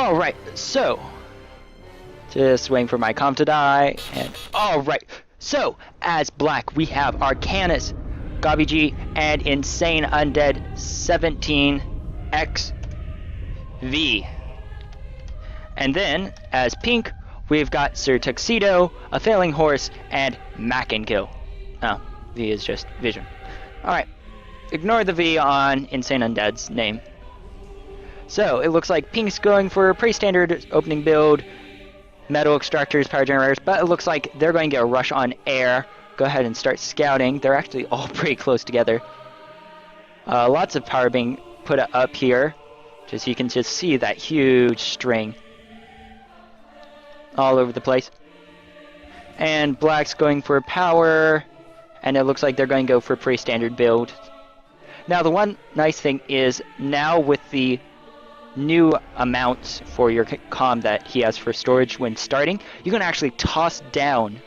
Alright, so just waiting for my comm to die, and alright, so as black we have Arachnis, Gobbygee, and Insane Undead 17XV. And then as pink we've got Sir.Tux, AfailingHORSE, and MacnKill. Oh, V is just vision. Alright, ignore the V on Insane Undead's name. So it looks like pink's going for a pretty standard opening build, metal extractors, power generators, but it looks like they're going to get a rush on air. Go ahead and start scouting. They're actually all pretty close together. Lots of power being put up here, just so you can just see that huge string all over the place. And black's going for power, and it looks like they're going to go for a pretty standard build. Now the one nice thing is, now with the new amounts for your comm that he has for storage when starting, you can actually toss down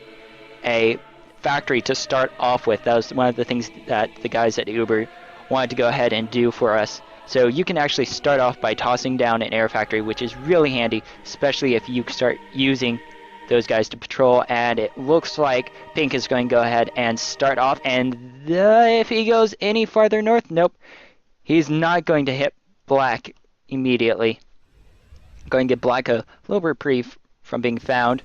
a factory to start off with. That was one of the things that the guys at Uber wanted to go ahead and do for us. So you can actually start off by tossing down an air factory, which is really handy, especially if you start using those guys to patrol. And it looks like pink is going to go ahead and start off, and if he goes any farther north, nope, he's not going to hit black immediately. Going to get black a little reprieve from being found.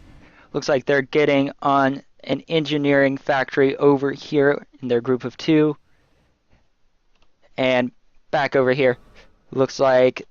Looks like they're getting on an engineering factory over here in their group of 2. And back over here, looks like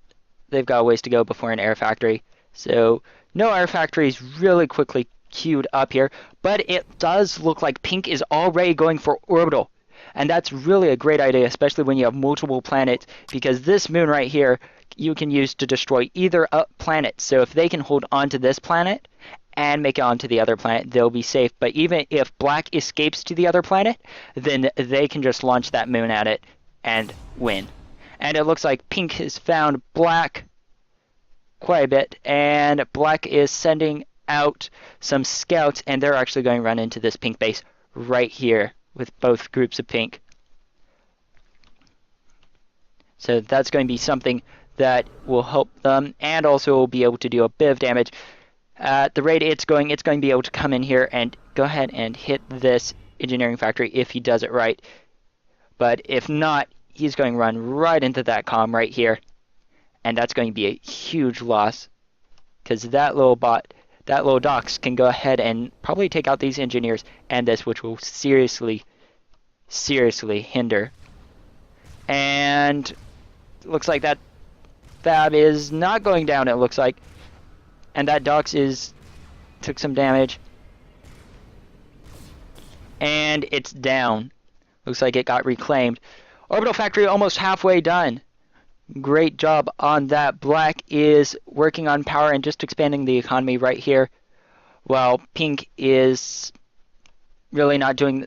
they've got a ways to go before an air factory. So no air factories really quickly queued up here, but it does look like pink is already going for orbital. And that's really a great idea, especially when you have multiple planets, because this moon right here you can use to destroy either planet. So if they can hold on to this planet and make it onto the other planet, they'll be safe. But even if black escapes to the other planet, then they can just launch that moon at it and win. And it looks like pink has found black quite a bit, and black is sending out some scouts, and they're actually going to run into this pink base right here with both groups of pink. So that's going to be something that will help them, and also will be able to do a bit of damage. At the rate it's going to be able to come in here and go ahead and hit this engineering factory if he does it right. But if not, he's going to run right into that comm right here, and that's going to be a huge loss, because that little Dox can go ahead and probably take out these engineers and this, which will seriously hinder. And looks like that fab is not going down, it looks like, and that Dox took some damage, and it's down. Looks like it got reclaimed. Orbital factory almost halfway done. Great job on that. Black is working on power and just expanding the economy right here, while pink is really not doing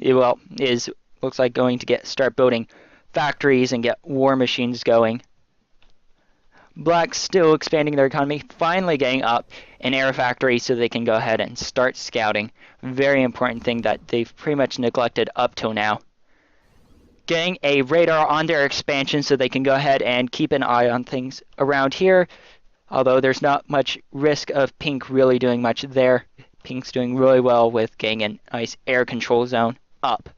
well. Looks like going to start building factories and get war machines going. Black's still expanding their economy, finally getting up an air factory so they can go ahead and start scouting. Very important thing that they've pretty much neglected up till now. Getting a radar on their expansion so they can go ahead and keep an eye on things around here, although there's not much risk of pink really doing much there. Pink's doing really well with getting a nice air control zone up.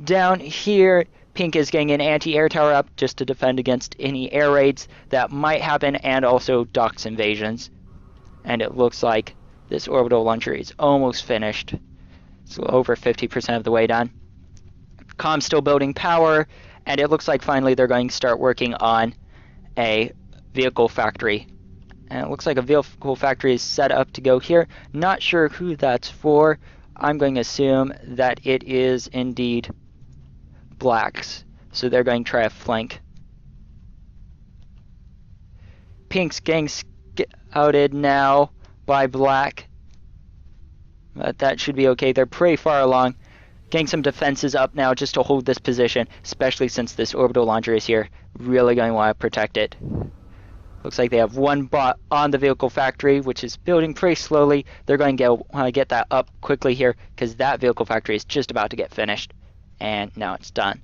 Down here, pink is getting an anti-air tower up just to defend against any air raids that might happen, and also Dox invasions. And it looks like this orbital launcher is almost finished. It's over 50% of the way done. Comm's still building power, and it looks like finally they're going to start working on a vehicle factory. And it looks like a vehicle factory is set up to go here. Not sure who that's for. I'm going to assume that it is indeed black's, so they're going to try a flank. Pink's getting scouted now by black, but that should be okay. They're pretty far along. Getting some defenses up now just to hold this position, especially since this orbital launcher is here. Really going to want to protect it. Looks like they have one bot on the vehicle factory, which is building pretty slowly. They're going to want to get that up quickly here, because that vehicle factory is just about to get finished. And now it's done.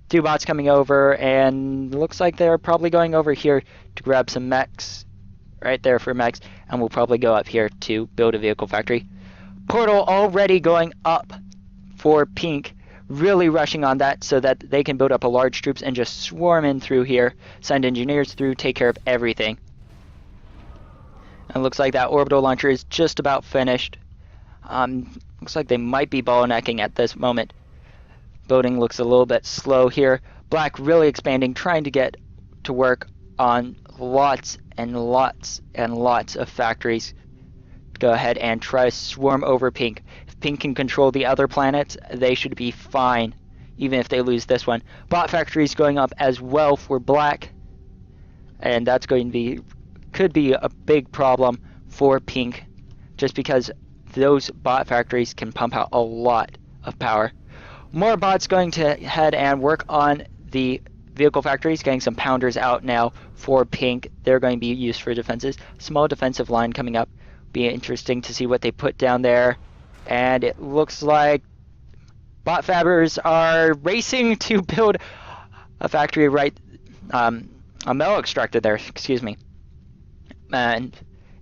Two bots coming over, and looks like they're probably going over here to grab some mechs. Right there for mechs, and we'll probably go up here to build a vehicle factory. Portal already going up for pink, really rushing on that so that they can build up a large troops and just swarm in through here, send engineers through, take care of everything. And it looks like that orbital launcher is just about finished. Looks like they might be bottlenecking at this moment. Building looks a little bit slow here. Black really expanding, trying to get to work on lots and lots and lots of factories. Go ahead and try to swarm over pink. If pink can control the other planets, they should be fine, even if they lose this one. Bot factories going up as well for black, and that's going to be, could be a big problem for pink, just because those bot factories can pump out a lot of power. More bots going to head and work on the vehicle factories, getting some pounders out now for pink. They're going to be used for defenses. Small defensive line coming up. Be interesting to see what they put down there. And it looks like bot fabbers are racing to build a factory right, a metal extractor there, excuse me. And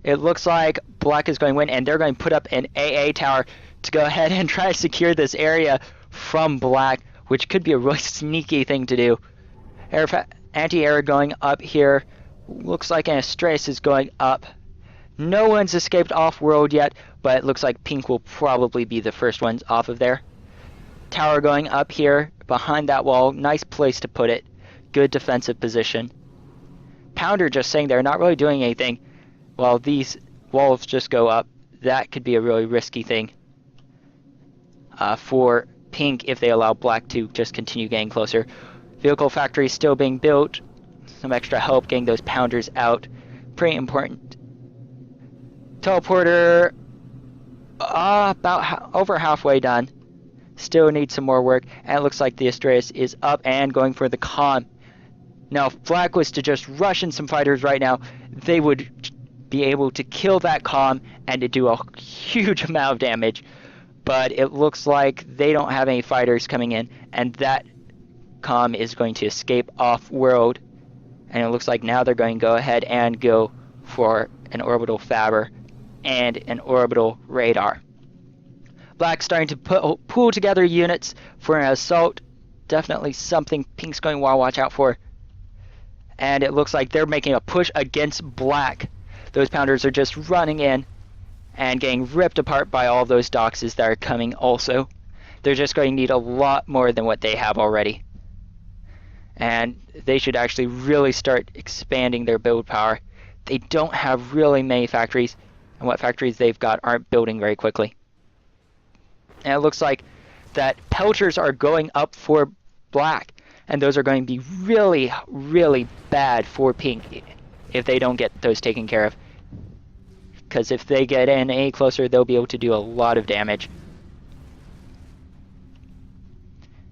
it looks like black is going to win, and they're going to put up an AA tower to go ahead and try to secure this area from black, which could be a really sneaky thing to do. Anti-air going up here. Looks like an Astraeus is going up. No one's escaped off-world yet, but it looks like pink will probably be the first ones off of there. Tower going up here behind that wall. Nice place to put it. Good defensive position. Pounder just sitting there, not really doing anything while these walls just go up. That could be a really risky thing for pink if they allow black to just continue getting closer. Vehicle factory still being built. Some extra help getting those pounders out. Pretty important. Teleporter about over halfway done. Still needs some more work. And it looks like the Astraeus is up and going for the comm. Now, if black was to just rush in some fighters right now, they would be able to kill that comm and to do a huge amount of damage. But it looks like they don't have any fighters coming in, and that comm is going to escape off-world. And it looks like now they're going to go ahead and go for an orbital fabber and an orbital radar. Black's starting to pool together units for an assault. Definitely something pink's going to want to watch out for. And it looks like they're making a push against black. Those pounders are just running in and getting ripped apart by all those doxes that are coming also. They're just going to need a lot more than what they have already. And they should actually really start expanding their build power. They don't have really many factories, and what factories they've got aren't building very quickly. And it looks like that pelters are going up for black, and those are going to be really, really bad for pink if they don't get those taken care of. Because if they get in any closer, they'll be able to do a lot of damage.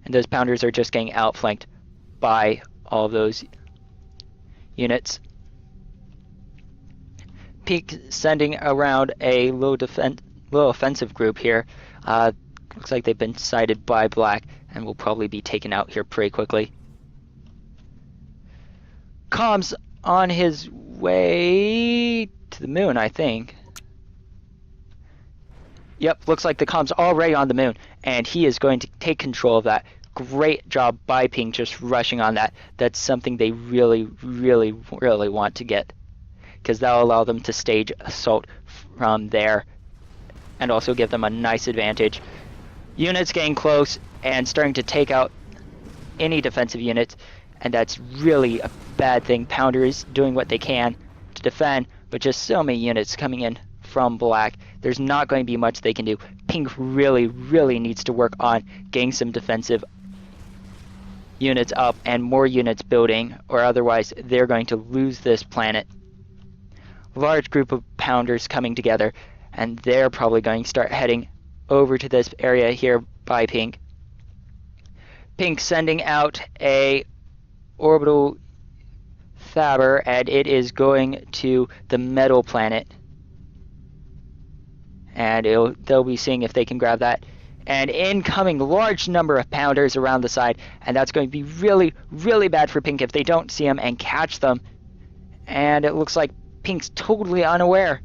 And those pounders are just getting outflanked by all of those units. Pink sending around a little offensive group here. Looks like they've been sighted by black and will probably be taken out here pretty quickly. Comm's on his way to the moon, I think. Yep, looks like the comm's already on the moon, and he is going to take control of that. Great job by pink just rushing on that. That's something they really, really, really want to get, because that'll allow them to stage assault from there and also give them a nice advantage. Units getting close and starting to take out any defensive units, and that's really a bad thing. Pounders doing what they can to defend, but just so many units coming in from black. There's not going to be much they can do. Pink really, really needs to work on getting some defensive units up and more units building, or otherwise they're going to lose this planet. Large group of pounders coming together, and they're probably going to start heading over to this area here by pink. Pink sending out a orbital fabber, and it is going to the metal planet. And they'll be seeing if they can grab that. an incoming large number of pounders around the side, and that's going to be really, really bad for Pink if they don't see them and catch them. And it looks like Pink's totally unaware,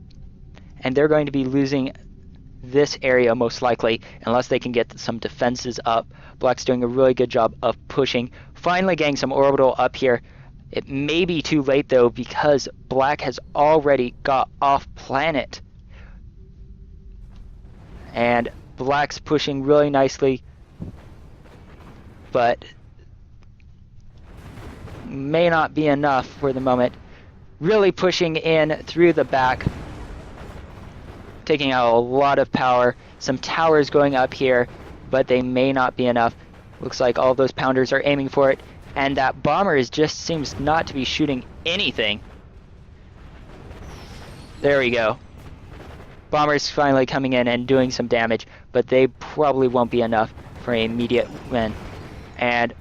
and they're going to be losing this area most likely unless they can get some defenses up. Black's doing a really good job of pushing, finally getting some orbital up here. It may be too late though, because Black has already got off planet. And Black's pushing really nicely, but may not be enough for the moment. Really pushing in through the back, taking out a lot of power. Some towers going up here, but they may not be enough. Looks like all those pounders are aiming for it, and that bomber just seems not to be shooting anything. There we go. Bomber's finally coming in and doing some damage, but they probably won't be enough for an immediate win. And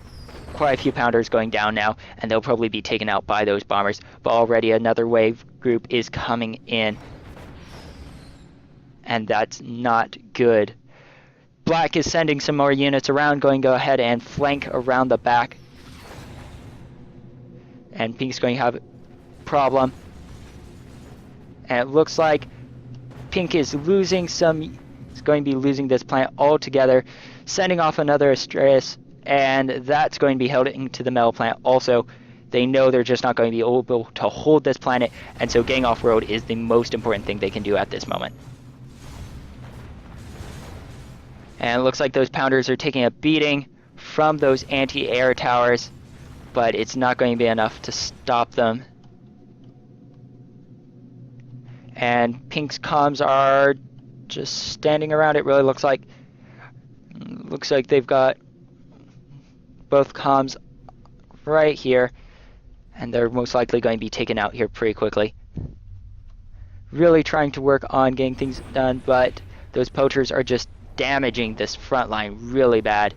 quite a few pounders going down now, and they'll probably be taken out by those bombers. But already another wave group is coming in, and that's not good. Black is sending some more units around, going to go ahead and flank around the back. And Pink's going to have a problem. And it looks like Pink is losing some, is going to be losing this planet altogether, sending off another Astraeus, and that's going to be held into the metal planet also. They know they're just not going to be able to hold this planet, and so getting off-road is the most important thing they can do at this moment. And it looks like those pounders are taking a beating from those anti-air towers, but it's not going to be enough to stop them. And Pink's comms are just standing around. It really looks like they've got both comms right here, and they're most likely going to be taken out here pretty quickly. Really trying to work on getting things done, but those poachers are just damaging this front line really bad,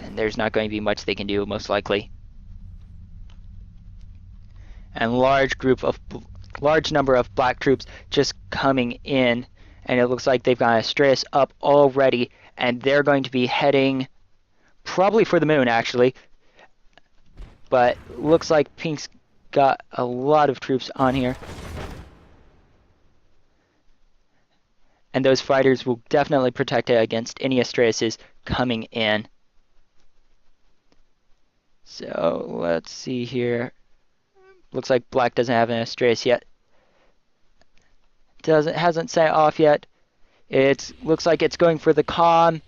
and there's not going to be much they can do most likely. And large number of black troops just coming in, and it looks like they've got Astraeus up already, and they're going to be heading probably for the moon actually, but looks like Pink's got a lot of troops on here, and those fighters will definitely protect it against any Astraeuses coming in. So let's see here. Looks like Black doesn't have an Astraeus yet. Hasn't set off yet. It looks like it's going for the comm.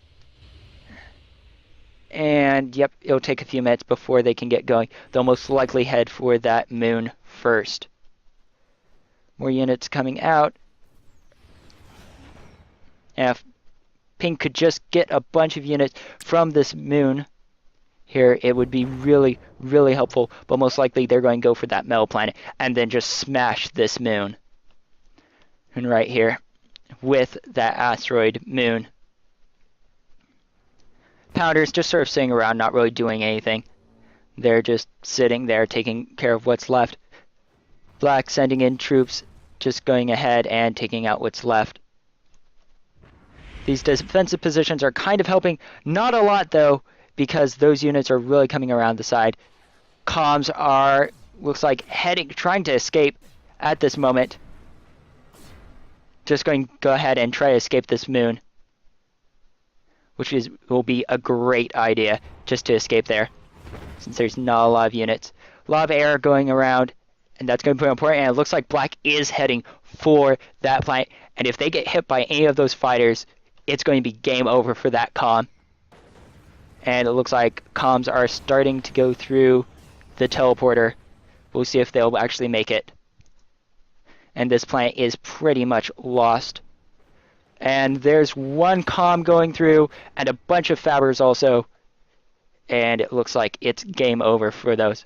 And yep, it'll take a few minutes before they can get going. They'll most likely head for that moon first. More units coming out. And if Pink could just get a bunch of units from this moon here, it would be really, really helpful. But most likely they're going to go for that metal planet and then just smash this moon. And right here with that asteroid moon. Pounders just sort of sitting around, not really doing anything. They're just sitting there taking care of what's left. Black sending in troops, just going ahead and taking out what's left. These defensive positions are kind of helping. Not a lot though, because those units are really coming around the side. Comms are, looks like, trying to escape at this moment. Just going to go ahead and try to escape this moon, which will be a great idea, just to escape there, since there's not a lot of units. A lot of air going around, and that's going to be important. And it looks like Black is heading for that planet, and if they get hit by any of those fighters, it's going to be game over for that comm. And it looks like comms are starting to go through the teleporter. We'll see if they'll actually make it. And this planet is pretty much lost. And there's one comm going through, and a bunch of fabbers also. And it looks like it's game over for those.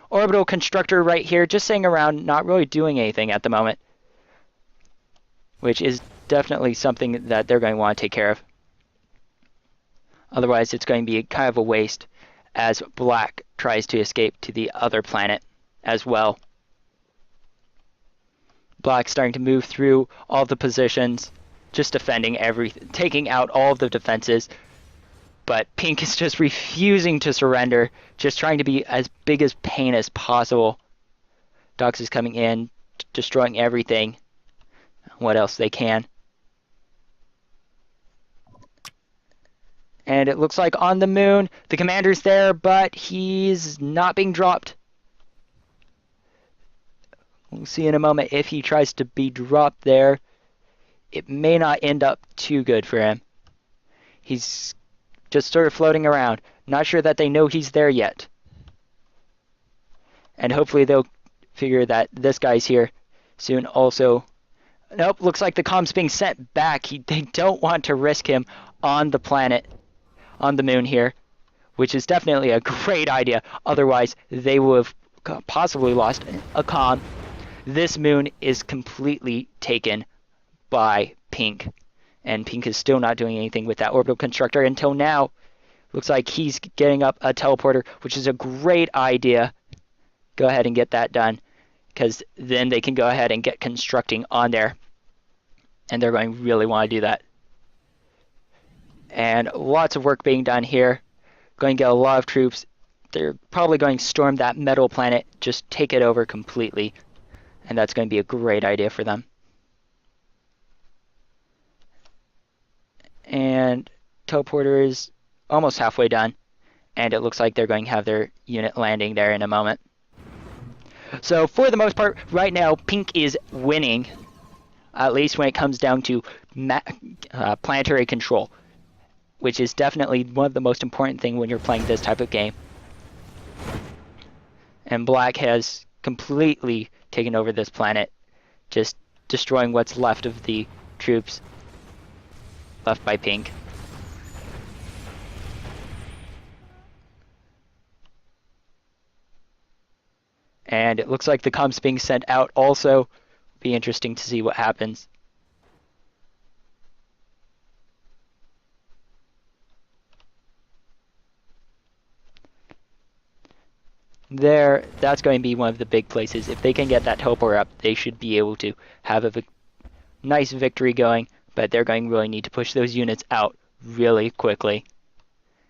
Orbital constructor right here, just sitting around, not really doing anything at the moment. Which is definitely something that they're going to want to take care of. Otherwise, it's going to be kind of a waste as Black tries to escape to the other planet as well. Black starting to move through all the positions, just defending everything, taking out all of the defenses. But pink is just refusing to surrender, just trying to be as big as pain as possible. Tux is coming in, destroying everything. What else they can. And it looks like on the moon, the commander's there, but he's not being dropped. We'll see in a moment if he tries to be dropped there. It may not end up too good for him. He's just sort of floating around. Not sure that they know he's there yet. And hopefully they'll figure that this guy's here soon also. Nope, looks like the comm's being sent back. They don't want to risk him on the planet, on the moon here, which is definitely a great idea. Otherwise, they would have possibly lost a comm. This moon is completely taken by pink, and pink is still not doing anything with that orbital constructor until now. Looks like he's getting up a teleporter, which is a great idea. Go ahead and get that done, because then they can go ahead and get constructing on there, and they're going to really want to do that. And lots of work being done here. Going to get a lot of troops. They're probably going to storm that metal planet, just take it over completely, and that's going to be a great idea for them. And teleporter is almost halfway done, and it looks like they're going to have their unit landing there in a moment. So for the most part, right now, pink is winning, at least when it comes down to planetary control, which is definitely one of the most important things when you're playing this type of game. And black has completely taken over this planet, just destroying what's left of the troops left by pink. And it looks like the comm's being sent out also. Be interesting to see what happens. There, that's going to be one of the big places. If they can get that teleporter up, they should be able to have a nice victory going, but they're going to really need to push those units out really quickly.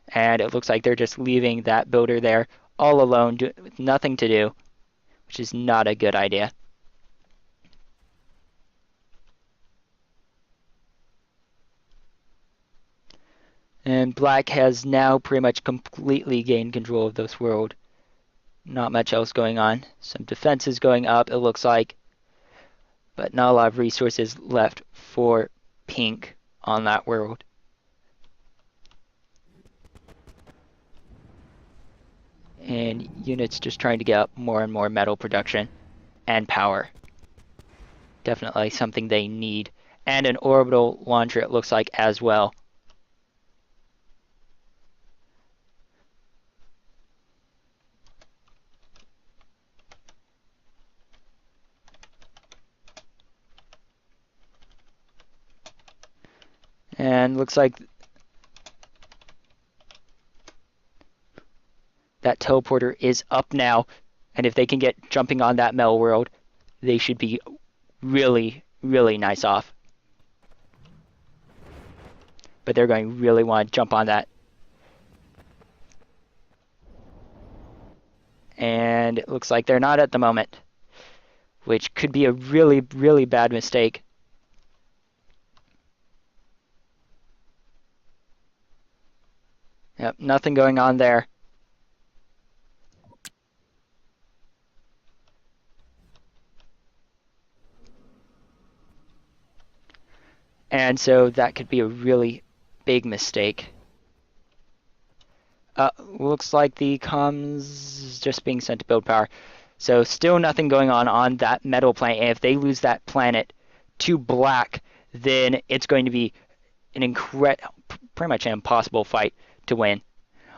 And it looks like they're just leaving that builder there all alone with nothing to do, which is not a good idea. And black has now pretty much completely gained control of this world. Not much else going on. Some defenses going up, it looks like, but not a lot of resources left for pink on that world. And units just trying to get up more and more metal production and power. Definitely something they need. And an orbital launcher, it looks like, as well. And looks like that teleporter is up now, and if they can get jumping on that metal world, they should be really, really nice off. But they're going to really want to jump on that. And it looks like they're not at the moment, which could be a really, really bad mistake. Yep, nothing going on there. And so that could be a really big mistake. Looks like the comms just being sent to build power. So still nothing going on that metal planet. And if they lose that planet to black, then it's going to be an pretty much an impossible fight to win.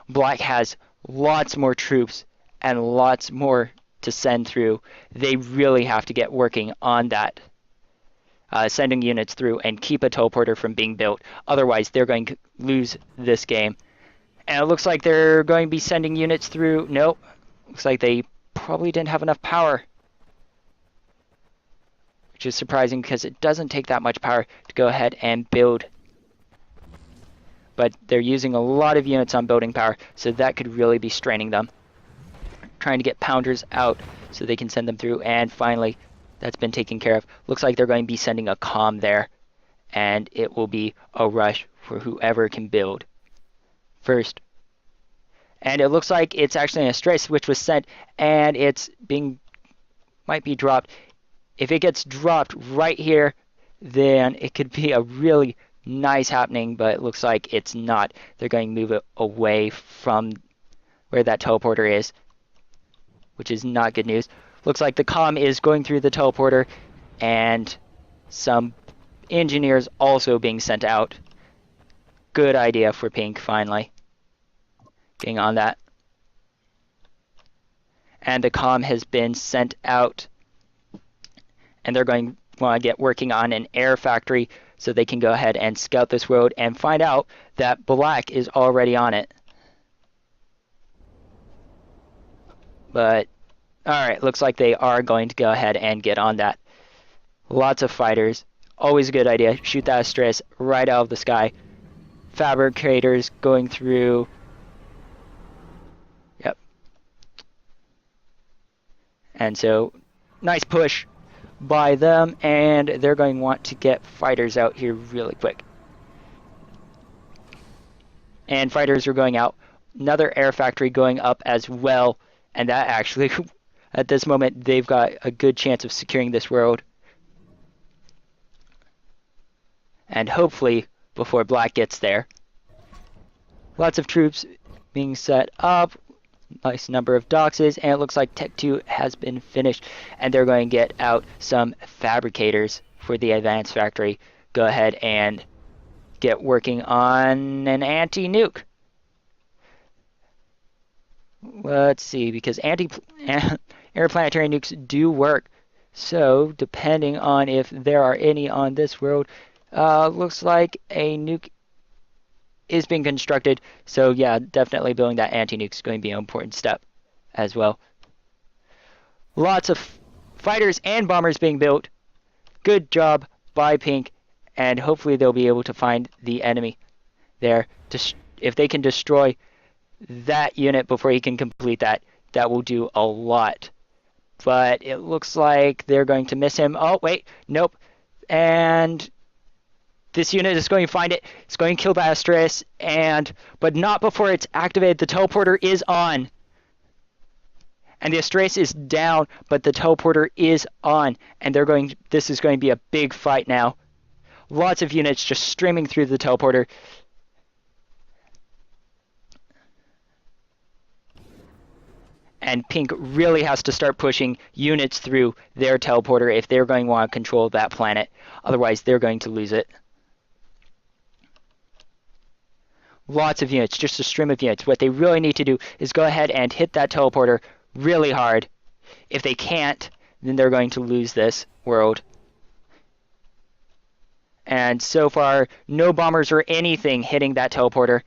Black has lots more troops and lots more to send through. They really have to get working on that. Sending units through and keep a teleporter from being built. Otherwise, they're going to lose this game. And it looks like they're going to be sending units through. Nope. Looks like they probably didn't have enough power. which is surprising because it doesn't take that much power to go ahead and build. But they're using a lot of units on building power, so that could really be straining them. Trying to get pounders out so they can send them through, and finally, that's been taken care of. Looks like they're going to be sending a comm there, and it will be a rush for whoever can build first. And it looks like it's actually an Astraeus which was sent, and it's might be dropped. If it gets dropped right here, then it could be a really nice happening, but it looks like it's not. They're going to move it away from where that teleporter is, which is not good news. Looks like the comm is going through the teleporter, and some engineers also being sent out. Good idea for Pink, finally. Getting on that. And the comm has been sent out, and they're going to want to get working on an air factory so they can go ahead and scout this road and find out that Black is already on it. But, alright, looks like they are going to go ahead and get on that. Lots of fighters. Always a good idea. Shoot that Astraeus right out of the sky. Fabricators going through. Yep. And so, nice push by them, and they're going to want to get fighters out here really quick. And fighters are going out. Another air factory going up as well, and that actually, at this moment, they've got a good chance of securing this world. And hopefully, before Black gets there. Lots of troops being set up. Nice number of doxes, and it looks like Tech 2 has been finished, and they're going to get out some fabricators for the advanced factory. Go ahead and get working on an anti-nuke. Let's see, because interplanetary nukes do work, so depending on if there are any on this world, looks like a nuke is being constructed, so yeah, definitely building that anti-nuke is going to be an important step as well. Lots of fighters and bombers being built. Good job by Pink, and hopefully they'll be able to find the enemy there. If they can destroy that unit before he can complete that, that will do a lot. But it looks like they're going to miss him. Oh, wait, nope. And this unit is going to find it. It's going to kill that Astraeus, but not before it's activated. The teleporter is on. And the Astraeus is down, but the teleporter is on. And this is going to be a big fight now. Lots of units just streaming through the teleporter. And Pink really has to start pushing units through their teleporter if they're going to want to control that planet. Otherwise, they're going to lose it. Lots of units, just a stream of units. What they really need to do is go ahead and hit that teleporter really hard. If they can't, then they're going to lose this world. And so far, no bombers or anything hitting that teleporter,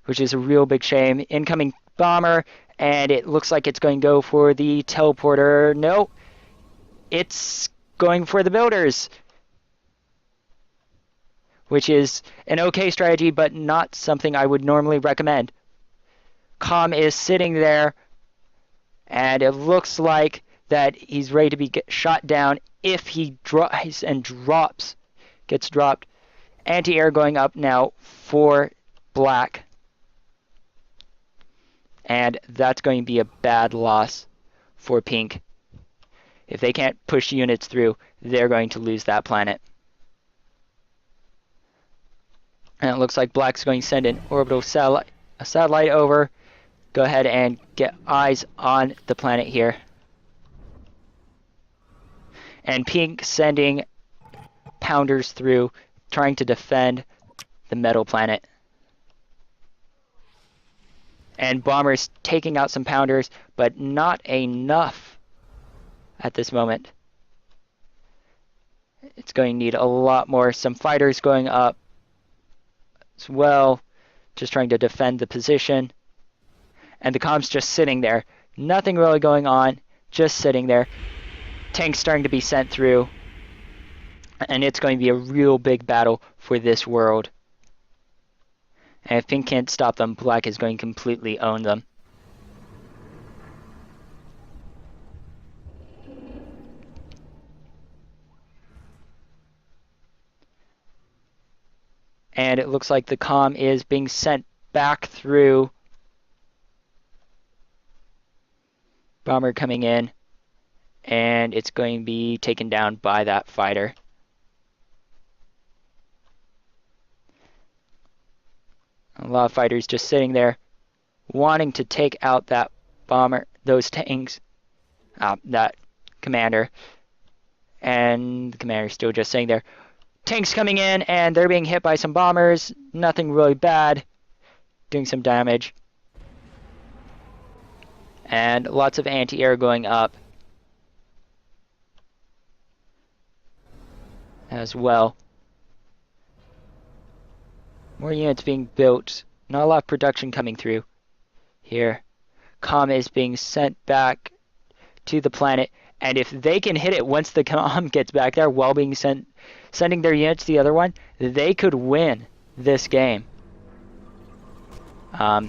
which is a real big shame. Incoming bomber, and it looks like it's going to go for the teleporter. No, it's going for the builders, which is an okay strategy, but not something I would normally recommend. Comm is sitting there, and it looks like that he's ready to be shot down if he tries and gets dropped. Anti-air going up now for Black. And that's going to be a bad loss for Pink. If they can't push units through, they're going to lose that planet. And it looks like Black's going to send an orbital satellite over. Go ahead and get eyes on the planet here. And Pink sending pounders through, trying to defend the metal planet. And bombers taking out some pounders, but not enough at this moment. It's going to need a lot more. Some fighters going up as well, just trying to defend the position. And the comm's just sitting there. Nothing really going on, just sitting there. Tanks starting to be sent through. And it's going to be a real big battle for this world. And if Pink can't stop them, Black is going to completely own them. And it looks like the comm is being sent back through. Bomber coming in. And it's going to be taken down by that fighter. A lot of fighters just sitting there, wanting to take out that bomber, those tanks, that commander. And the commander's still just sitting there. Tanks coming in, and they're being hit by some bombers. Nothing really bad. Doing some damage. And lots of anti-air going up as well. More units being built. Not a lot of production coming through here. Comm is being sent back to the planet. And if they can hit it once the comm gets back there while being sending their units to the other one, they could win this game. But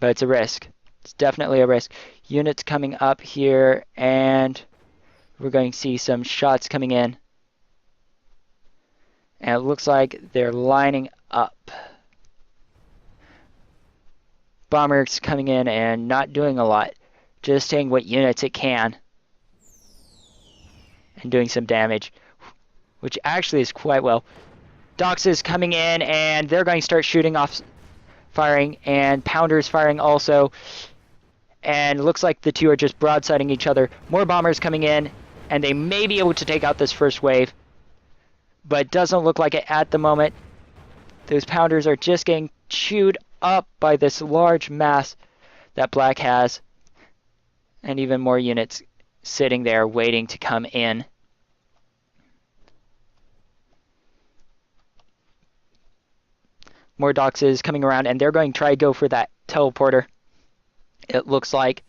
it's a risk. It's definitely a risk. Units coming up here, and we're going to see some shots coming in. And it looks like they're lining up. Bombers coming in and not doing a lot. Just taking what units it can. And doing some damage. Which actually is quite well. Dox is coming in, and they're going to start shooting off, firing, and Pounder's firing also. And it looks like the two are just broadsiding each other. More bombers coming in, and they may be able to take out this first wave. But doesn't look like it at the moment. Those Pounders are just getting chewed up by this large mass that Black has. And even more units sitting there waiting to come in. More Doxes coming around, and they're going to try to go for that teleporter, it looks like,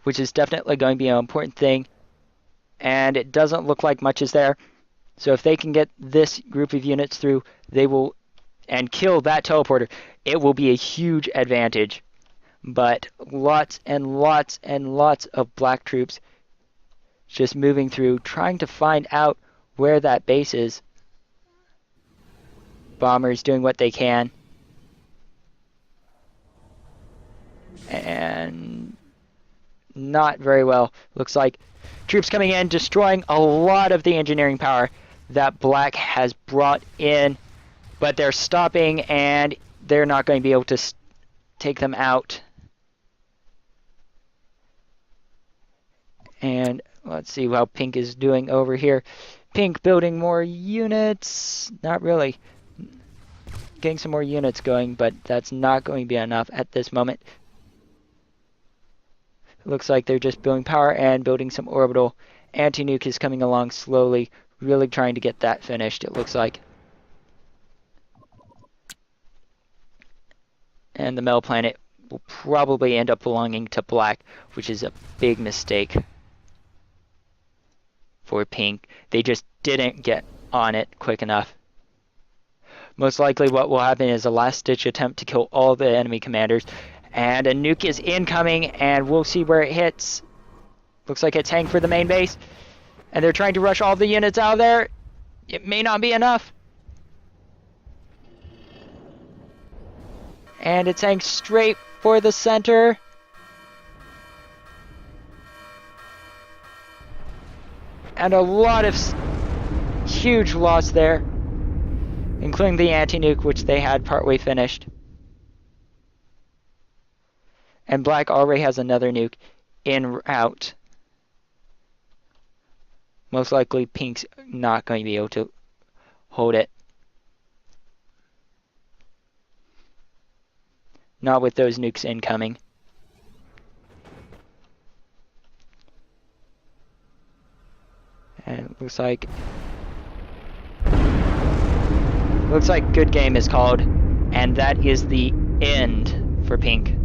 which is definitely going to be an important thing. And it doesn't look like much is there. So if they can get this group of units through, they will, and kill that teleporter, it will be a huge advantage. But lots and lots and lots of Black troops just moving through, trying to find out where that base is. Bombers doing what they can. And not very well. Looks like troops coming in, destroying a lot of the engineering power that Black has brought in, but they're stopping, and they're not going to be able to take them out. And let's see how Pink is doing over here. Pink building more units. Not really. Getting some more units going, but that's not going to be enough at this moment. Looks like they're just building power and building some orbital. Anti-nuke is coming along slowly, really trying to get that finished, it looks like. And the Mel planet will probably end up belonging to Black, which is a big mistake for Pink. They just didn't get on it quick enough. Most likely what will happen is a last-ditch attempt to kill all the enemy commanders. And a nuke is incoming, and we'll see where it hits. Looks like it's heading for the main base. And they're trying to rush all the units out of there. It may not be enough. And it's heading straight for the center. And a lot of huge loss there, including the anti-nuke, which they had partway finished. And Black already has another nuke en route. Most likely Pink's not going to be able to hold it. Not with those nukes incoming. And it looks like good game is called, and that is the end for Pink.